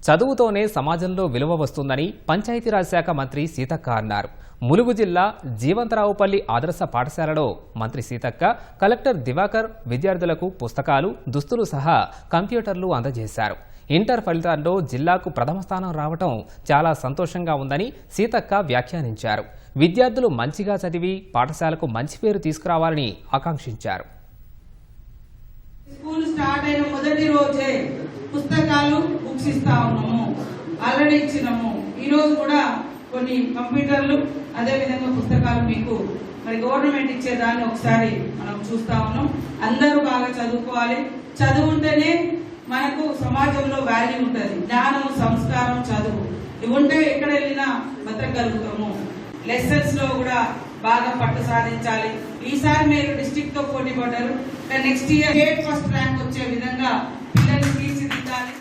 చదువుతోనే సమాజంలో విలువ వస్తుందని పంచాయతీరాజ్ శాఖ మంత్రి సీతక్క అన్నారు. ములుగు జిల్లా జీవంతరావుపల్లి ఆదర్శ పాఠశాలలో మంత్రి సీతక్క, కలెక్టర్ దివాకర్ విద్యార్థులకు పుస్తకాలు, దుస్తులు సహా కంప్యూటర్లు అందజేశారు. ఇంటర్ ఫలితాల్లో జిల్లాకు ప్రథమ స్థానం రావడం చాలా సంతోషంగా ఉందని సీతక్క వ్యాఖ్యానించారు. విద్యార్థులు మంచిగా చదివి పాఠశాలకు మంచి పేరు తీసుకురావాలని ఆకాంక్షించారు. స్కూల్ స్టార్ట్ అయిన మొదటి రోజే పుస్తకాలు బుక్స్ ఇస్తా ఉన్నాము, ఆల్రెడీ ఇచ్చినాము. ఈ రోజు కూడా కొన్ని కంప్యూటర్లు అదే విధంగా పుస్తకాలు మీకు మరి గవర్నమెంట్ ఇచ్చేదాన్ని ఒకసారి మనం చూస్తా ఉన్నాం. అందరూ బాగా చదువుకోవాలి. చదువుంటేనే మనకు సమాజంలో వాల్యూ ఉంటుంది. జ్ఞానం, సంస్కారం, చదువు ఇవి ఉంటే ఎక్కడ వెళ్ళినా బతకగలుగుతాము. లెసన్స్ లో కూడా బాగా పట్టు సాధించాలి. ఈసారి మీరు డిస్ట్రిక్ట్ తో పోటీ పడ్డారు. Next year state first rank వచ్చే విధంగా పిల్లల్ని తీర్చిదిద్దాలి.